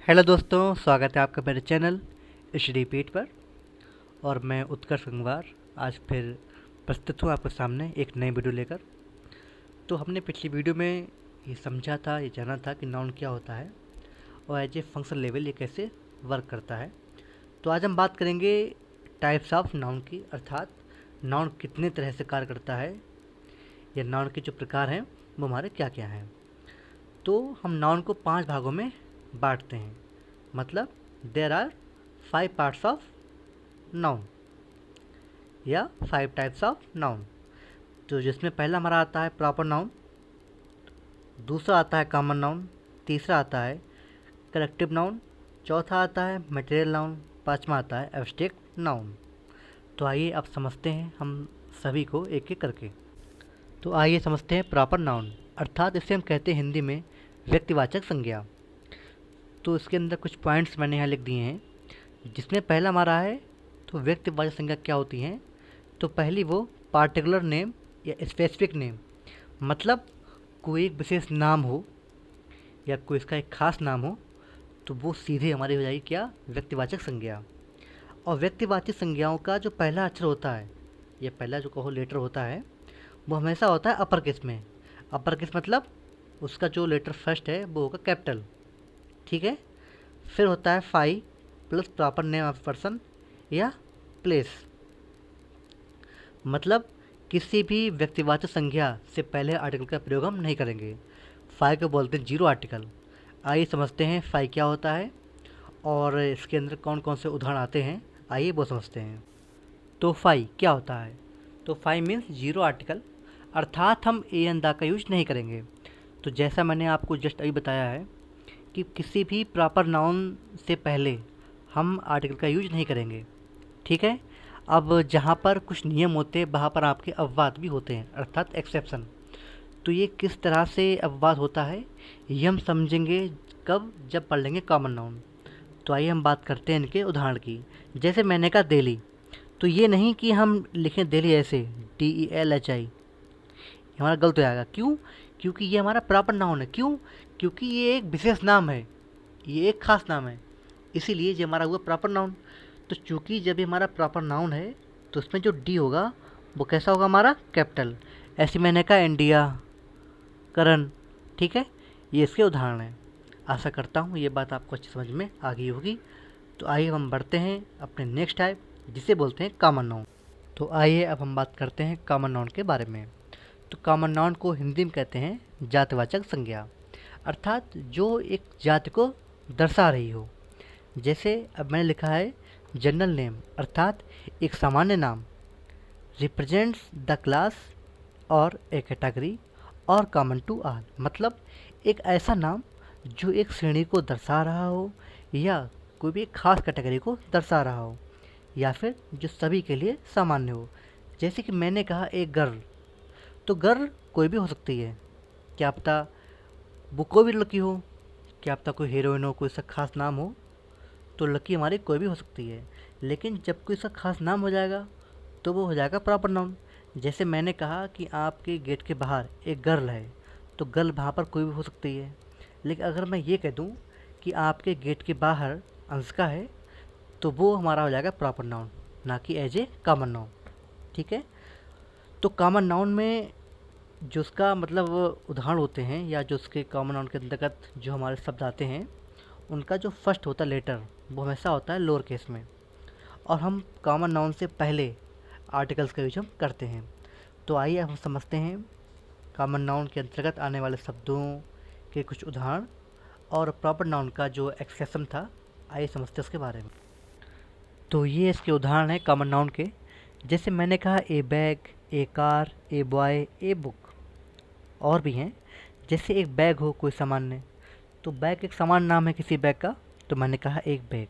Hello दोस्तों, स्वागत है आपका मेरे चैनल स्टडी पीठ पर। और मैं उत्कर्ष गंगवार आज फिर प्रस्तुत हूँ आपके सामने एक नई वीडियो लेकर। तो हमने पिछली वीडियो में ये समझा था, ये जाना था कि नाउन क्या होता है और एज ए फंक्शन लेवल ये कैसे वर्क करता है। तो आज हम बात करेंगे टाइप्स ऑफ नाउन की, अर्थात नाउन कितने तरह से कार्य करता है या नाउन के जो प्रकार हैं वो हमारे क्या क्या हैं। तो हम नाउन को 5 भागों में बांटते हैं, मतलब there are 5 parts of noun या 5 टाइप्स ऑफ नाउन। तो जिसमें पहला हमारा आता है प्रॉपर नाउन, दूसरा आता है कॉमन नाउन, तीसरा आता है कलेक्टिव नाउन, चौथा आता है मटेरियल नाउन, पांचवा आता है एब्स्ट्रैक्ट नाउन। तो आइए अब समझते हैं हम सभी को एक एक करके। तो आइए समझते हैं प्रॉपर नाउन, अर्थात इसे हम कहते हैं हिंदी में व्यक्तिवाचक संज्ञा। तो इसके अंदर कुछ पॉइंट्स मैंने यहाँ लिख दिए हैं, जिसमें पहला हमारा है तो व्यक्तिवाचक संज्ञा क्या होती हैं। तो पहली वो पार्टिकुलर नेम या स्पेसिफिक नेम, मतलब कोई एक विशेष नाम हो या कोई इसका एक खास नाम हो तो वो सीधे हमारी हो जाएगी क्या, व्यक्तिवाचक संज्ञा। और व्यक्तिवाचक संज्ञाओं का जो पहला अक्षर होता है या पहला जो कहो लेटर होता है वो हमेशा होता है अपर केस में। अपर केस मतलब उसका जो लेटर फर्स्ट है वो होगा कैपिटल, ठीक है। फिर होता है फाई plus proper name of person या प्लेस, मतलब किसी भी व्यक्तिवाचक संज्ञा से पहले आर्टिकल का प्रयोग हम नहीं करेंगे। फाई को बोलते हैं जीरो आर्टिकल। आइए समझते हैं फाई क्या होता है और इसके अंदर कौन कौन से उदाहरण आते हैं, आइए वो समझते हैं। तो फाई क्या होता है, तो फाई मीन्स जीरो आर्टिकल, अर्थात हम ए एन दा का यूज नहीं करेंगे। तो जैसा मैंने आपको जस्ट अभी बताया है कि किसी भी प्रॉपर नाउन से पहले हम आर्टिकल का यूज नहीं करेंगे, ठीक है। अब जहाँ पर कुछ नियम होते हैं वहाँ पर आपके अपवाद भी होते हैं, अर्थात एक्सेप्शन। तो ये किस तरह से अपवाद होता है ये हम समझेंगे कब, जब पढ़ लेंगे कॉमन नाउन। तो आइए हम बात करते हैं इनके उदाहरण की। जैसे मैंने कहा दिल्ली, तो ये नहीं कि हम लिखें दिल्ली ऐसे DELHI, हमारा गलत हो जाएगा। क्यों? क्योंकि ये हमारा प्रॉपर नाउन है। क्यों? क्योंकि ये एक विशेष नाम है, ये एक खास नाम है, इसीलिए ये हमारा हुआ प्रॉपर नाउन। तो चूँकि जब ये हमारा प्रॉपर नाउन है तो उसमें जो डी होगा वो कैसा होगा, हमारा कैपिटल। ऐसे मैंने कहा इंडिया, करण, ठीक है। ये इसके उदाहरण हैं। आशा करता हूँ ये बात आपको अच्छी समझ में आ गई होगी। तो आइए हम बढ़ते हैं अपने नेक्स्ट टाइप जिसे बोलते हैं कॉमन नाउन। तो आइए अब हम बात करते हैं कॉमन नाउन के बारे में। तो कॉमन नाउन को हिंदी में कहते हैं जातिवाचक संज्ञा, अर्थात जो एक जाति को दर्शा रही हो। जैसे अब मैंने लिखा है जनरल नेम, अर्थात एक सामान्य नाम, रिप्रेजेंट्स द क्लास और ए कैटेगरी और कॉमन टू ऑल, मतलब एक ऐसा नाम जो एक श्रेणी को दर्शा रहा हो या कोई भी एक खास कैटेगरी को दर्शा रहा हो या फिर जो सभी के लिए सामान्य हो। जैसे कि मैंने कहा एक गर्ल, तो गर्ल कोई भी हो सकती है, क्या पता वो कोई भी लड़की हो, क्या पता कोई हीरोइन हो, कोई सा खास नाम हो, तो लड़की हमारी कोई भी हो सकती है। लेकिन जब कोई सा खास नाम हो जाएगा तो वो हो जाएगा प्रॉपर नाउन। जैसे मैंने कहा कि आपके गेट के बाहर एक गर्ल है, तो गर्ल वहाँ पर कोई भी हो सकती है। लेकिन अगर मैं ये कह दूँ कि आपके गेट के बाहर अंशिका है, तो वो हमारा हो जाएगा प्रॉपर नाउन, ना कि एज ए कॉमन नाउन, ठीक है। तो कॉमन नाउन में जो उसका मतलब उदाहरण होते हैं या जो उसके कॉमन नाउन के अंतर्गत जो हमारे शब्द आते हैं उनका जो फर्स्ट होता है लेटर वो हमेशा होता है लोअर केस में, और हम कॉमन नाउन से पहले आर्टिकल्स का यूज हम करते हैं। तो आइए हम समझते हैं कॉमन नाउन के अंतर्गत आने वाले शब्दों के कुछ उदाहरण और प्रॉपर नाउन का जो एक्सेप्शन था, आइए समझते हैं उसके बारे में। तो ये इसके उदाहरण हैं कॉमन नाउन के। जैसे मैंने कहा ए bag, A car, a boy, a book. और भी हैं, जैसे एक बैग हो कोई सामान्य, तो बैग एक सामान्य नाम है किसी बैग का, तो मैंने कहा एक बैग।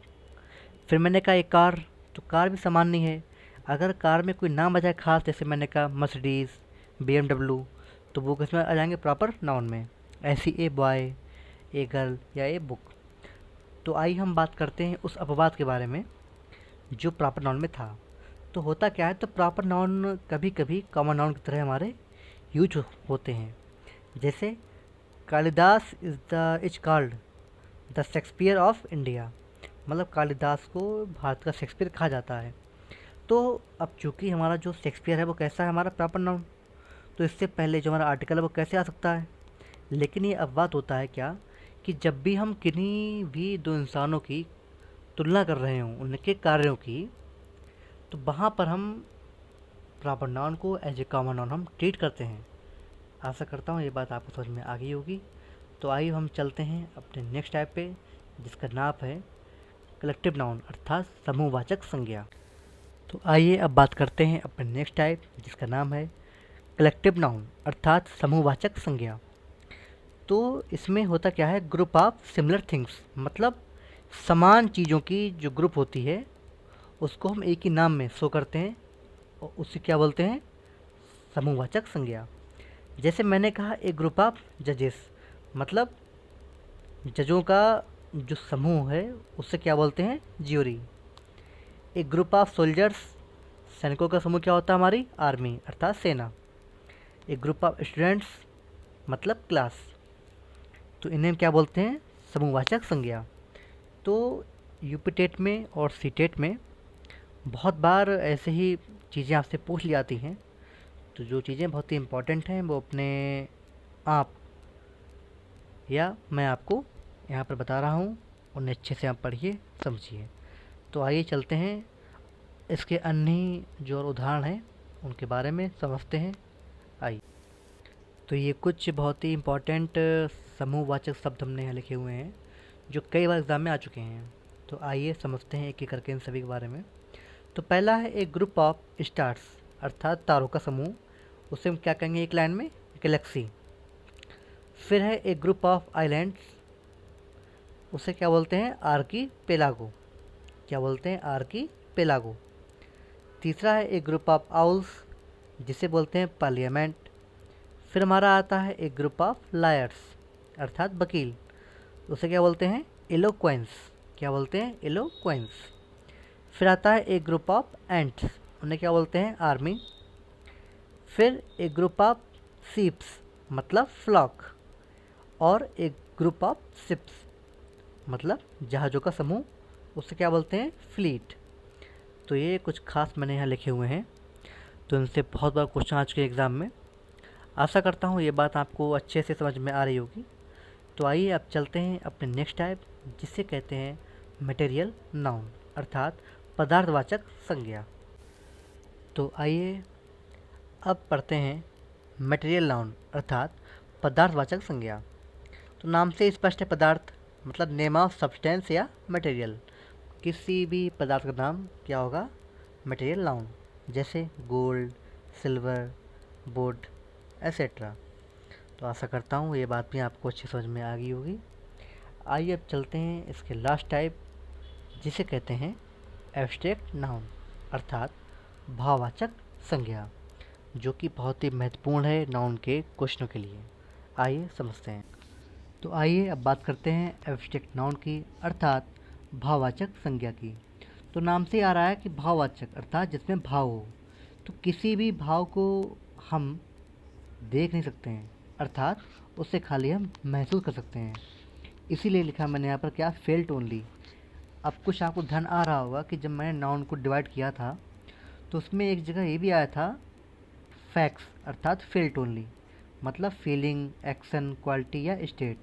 फिर मैंने कहा एक कार, तो कार भी सामान्य है। अगर कार में कोई नाम आ जाए खास, जैसे मैंने कहा मर्सिडीज़, BMW, तो वो किसमें आ जाएंगे, प्रॉपर नाउन में। ऐसी ए बॉय, ए गर्ल या ए बुक। तो आइए हम बात करते हैं उस अपवाद के बारे में जो प्रॉपर नाउन में था। तो होता क्या है, तो प्रॉपर नाउन कभी कभी कॉमन नाउन की तरह हमारे यूज होते हैं। जैसे Kalidas is called the Shakespeare of India, मतलब कालिदास को भारत का शेक्सपियर कहा जाता है। तो अब चूँकि हमारा जो शेक्सपियर है वो कैसा है, हमारा प्रॉपर नाउन, तो इससे पहले जो हमारा आर्टिकल है वो कैसे आ सकता है। लेकिन ये अब बात होता है क्या कि जब भी हम किन्हीं भी दो इंसानों की तुलना कर रहे हों उनके कार्यों की, तो वहाँ पर हम प्रॉपर नाउन को एज ए कॉमन नाउन हम ट्रीट करते हैं। आशा करता हूँ ये बात आपको समझ में आ गई होगी। तो आइए हम चलते हैं अपने नेक्स्ट टाइप पे, जिसका नाम है कलेक्टिव नाउन अर्थात समूहवाचक संज्ञा। तो आइए अब बात करते हैं अपने नेक्स्ट टाइप, जिसका नाम है कलेक्टिव नाउन अर्थात समूहवाचक संज्ञा। तो इसमें होता क्या है, ग्रुप ऑफ सिमिलर थिंग्स, मतलब समान चीज़ों की जो ग्रुप होती है उसको हम एक ही नाम में शो करते हैं और उसे क्या बोलते हैं, समूहवाचक संज्ञा। जैसे मैंने कहा एक ग्रुप ऑफ जजेस, मतलब जजों का जो समूह है उससे क्या बोलते हैं, ज्यूरी। एक ग्रुप ऑफ सोल्जर्स, सैनिकों का समूह क्या होता है, हमारी आर्मी अर्थात सेना। एक ग्रुप ऑफ स्टूडेंट्स मतलब क्लास, तो इन्हें क्या बोलते हैं, समूहवाचक संज्ञा। तो यूपी टेट में और सी टेट में बहुत बार ऐसे ही चीज़ें आपसे पूछ ली जाती हैं। तो जो चीज़ें बहुत ही इम्पोर्टेंट हैं वो अपने आप या मैं आपको यहाँ पर बता रहा हूँ, उन्हें अच्छे से आप पढ़िए समझिए। तो आइए चलते हैं इसके अन्य जो और उदाहरण हैं उनके बारे में समझते हैं। आइए, तो ये कुछ बहुत ही इम्पोर्टेंट समूहवाचक शब्द हमने यहाँ लिखे हुए हैं जो कई बार एग्ज़ाम में आ चुके हैं। तो आइए समझते हैं एक एक करके इन सभी के बारे में। तो पहला है एक ग्रुप ऑफ स्टार्स अर्थात तारों का समूह, उसे हम क्या कहेंगे एक लाइन में, गैलेक्सी। फिर है एक ग्रुप ऑफ आइलैंड्स, उसे क्या बोलते हैं, आर्कीपेलागो। क्या बोलते हैं, आर्कीपेलागो। तीसरा है एक ग्रुप ऑफ आउल्स, जिसे बोलते हैं पार्लियामेंट। फिर हमारा आता है एक ग्रुप ऑफ लायर्स अर्थात वकील, उसे क्या बोलते हैं, एलोक्वेंस। क्या बोलते हैं, एलोक्वेंस। फिर आता है एक ग्रुप ऑफ एंट्स, उन्हें क्या बोलते हैं, आर्मी। फिर एक ग्रुप ऑफ सीप्स मतलब फ्लॉक, और एक ग्रुप ऑफ शिप्स मतलब जहाज़ों का समूह, उसे क्या बोलते हैं, फ्लीट। तो ये कुछ खास मैंने यहाँ लिखे हुए हैं, तो इनसे बहुत बार क्वेश्चन आ चुके हैं एग्ज़ाम में। आशा करता हूँ ये बात आपको अच्छे से समझ में आ रही होगी। तो आइए अब चलते हैं अपने नेक्स्ट टाइप, जिसे कहते हैं मटेरियल नाउन अर्थात पदार्थवाचक संज्ञा। तो आइए अब पढ़ते हैं मटेरियल नाउन अर्थात पदार्थवाचक संज्ञा। तो नाम से स्पष्ट है, पदार्थ मतलब नेम ऑफ सब्सटेंस या मटेरियल। किसी भी पदार्थ का नाम क्या होगा, मटेरियल नाउन, जैसे गोल्ड, सिल्वर, वुड एसेट्रा। तो आशा करता हूँ ये बात भी आपको अच्छी समझ में आ गई होगी। आइए अब चलते हैं इसके लास्ट टाइप, जिसे कहते हैं एब्स्ट्रैक्ट नाउन अर्थात भाववाचक संज्ञा, जो कि बहुत ही महत्वपूर्ण है नाउन के क्वेश्चनों के लिए। आइए समझते हैं। तो आइए अब बात करते हैं एब्स्ट्रैक्ट नाउन की अर्थात भाववाचक संज्ञा की। तो नाम से आ रहा है कि भाववाचक अर्थात जिसमें भाव हो। तो किसी भी भाव को हम देख नहीं सकते हैं, अर्थात उससे खाली हम महसूस कर सकते हैं। इसीलिए लिखा मैंने यहाँ पर क्या, फेल्ट ओनली। अब कुछ आपको ध्यान आ रहा होगा कि जब मैंने नाउन को डिवाइड किया था तो उसमें एक जगह ये भी आया था फैक्ट्स अर्थात फेल्ट ओनली, मतलब फीलिंग, एक्शन, क्वालिटी या स्टेट।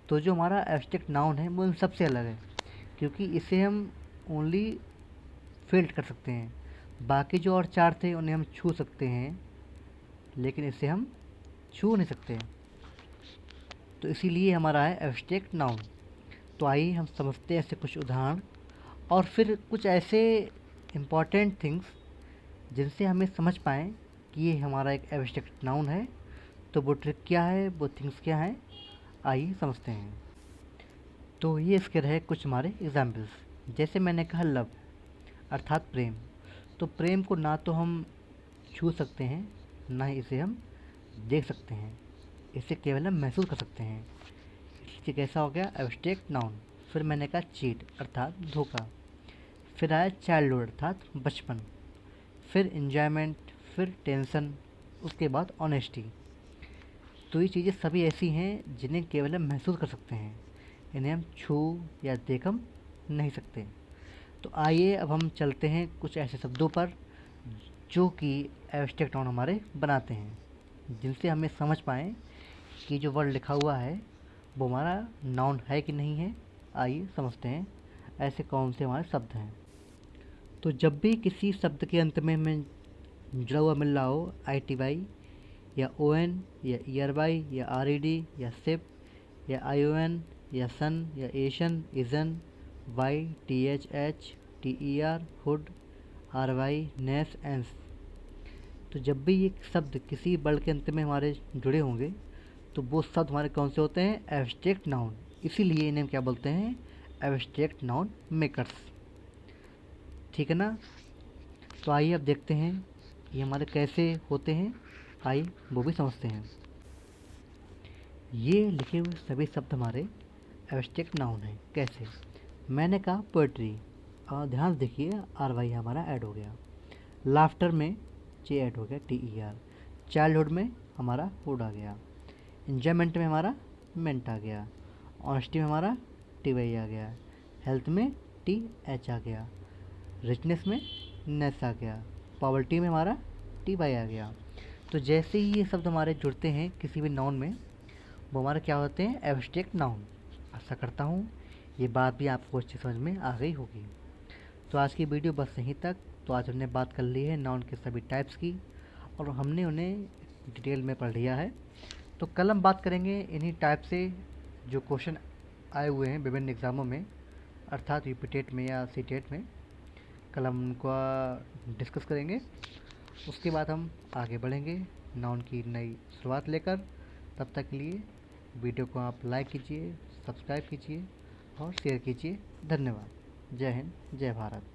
तो जो हमारा एब्स्ट्रैक्ट नाउन है वो इन सबसे अलग है, क्योंकि इसे हम ओनली फेल्ट कर सकते हैं। बाकी जो और चार थे उन्हें हम छू सकते हैं, लेकिन इसे हम छू नहीं सकते हैं। तो इसीलिए हमारा है एब्स्ट्रैक्ट नाउन। तो आइए हम समझते हैं ऐसे कुछ उदाहरण और फिर कुछ ऐसे इम्पॉर्टेंट थिंग्स जिनसे हमें समझ पाएँ कि ये हमारा एक एब्स्ट्रैक्ट नाउन है। तो वो ट्रिक क्या है, वो थिंग्स क्या हैं, आइए समझते हैं। तो ये इसके रहे कुछ हमारे एग्जाम्पल्स। जैसे मैंने कहा लव अर्थात प्रेम। तो प्रेम को ना तो हम छू सकते हैं, ना ही इसे हम देख सकते हैं, इसे केवल हम महसूस कर सकते हैं। इसलिए कैसा हो गया, एब्स्ट्रैक्ट नाउन। फिर मैंने कहा चीट अर्थात धोखा। फिर आया चाइल्डहुड अर्थात बचपन। फिर इन्जॉयमेंट, फिर टेंशन, उसके बाद ऑनेस्टी। तो ये चीज़ें सभी ऐसी हैं जिन्हें केवल हम महसूस कर सकते हैं, इन्हें हम छू या देख हम नहीं सकते। तो आइए अब हम चलते हैं कुछ ऐसे शब्दों पर जो कि एब्स्ट्रैक्ट नाउन हमारे बनाते हैं, जिनसे हमें समझ पाएँ कि जो वर्ड लिखा हुआ है वो हमारा नाउन है कि नहीं है। आइए समझते हैं ऐसे कौन से हमारे शब्द हैं। तो जब भी किसी शब्द के अंत में हमें जुड़ा हुआ मिल रहा हो ITY या ON या ERY या RED या SIP या ION या सन या एशन, इजन, YTHH, TER, हुड, RY, नेस, एंस, तो जब भी ये शब्द किसी वर्ड के अंत में हमारे जुड़े होंगे तो वो शब्द हमारे कौन से होते हैं? Abstract noun. इसीलिए इन्हें क्या बोलते हैं? Abstract noun makers. ठीक है ना? तो आइए अब देखते हैं ये हमारे कैसे होते हैं, आइए वो भी समझते हैं। ये लिखे हुए सभी शब्द हमारे एब्स्ट्रैक्ट नाउन हैं। कैसे? मैंने कहा पोएट्री, और ध्यान से देखिए RY हमारा ऐड हो गया। लाफ्टर में J ऐड हो गया, TER। चाइल्डहुड में हमारा हुड आ गया। इंजॉयमेंट में हमारा मेंट आ गया। ऑनेस्टी में हमारा TY आ गया। हेल्थ में TH आ गया। रिचनेस में नेस आ गया। पॉवर्टी में हमारा TY आ गया। तो जैसे ही ये शब्द हमारे जुड़ते हैं किसी भी नाउन में, वो हमारे क्या होते हैं? Abstract noun. आशा करता हूँ ये बात भी आपको अच्छी समझ में आ गई होगी। तो आज की वीडियो बस यहीं तक। तो आज हमने बात कर ली है नाउन के सभी टाइप्स की और हमने उन्हें डिटेल में पढ़ लिया है। तो कल हम बात करेंगे इन्हीं टाइप से जो क्वेश्चन आए हुए हैं विभिन्न एग्ज़ामों में, अर्थात यूपीटेट में या सीटेट में। कल हम उनको डिस्कस करेंगे। उसके बाद हम आगे बढ़ेंगे नाउन की नई शुरुआत लेकर। तब तक के लिए वीडियो को आप लाइक कीजिए, सब्सक्राइब कीजिए और शेयर कीजिए। धन्यवाद। जय हिंद, जय भारत।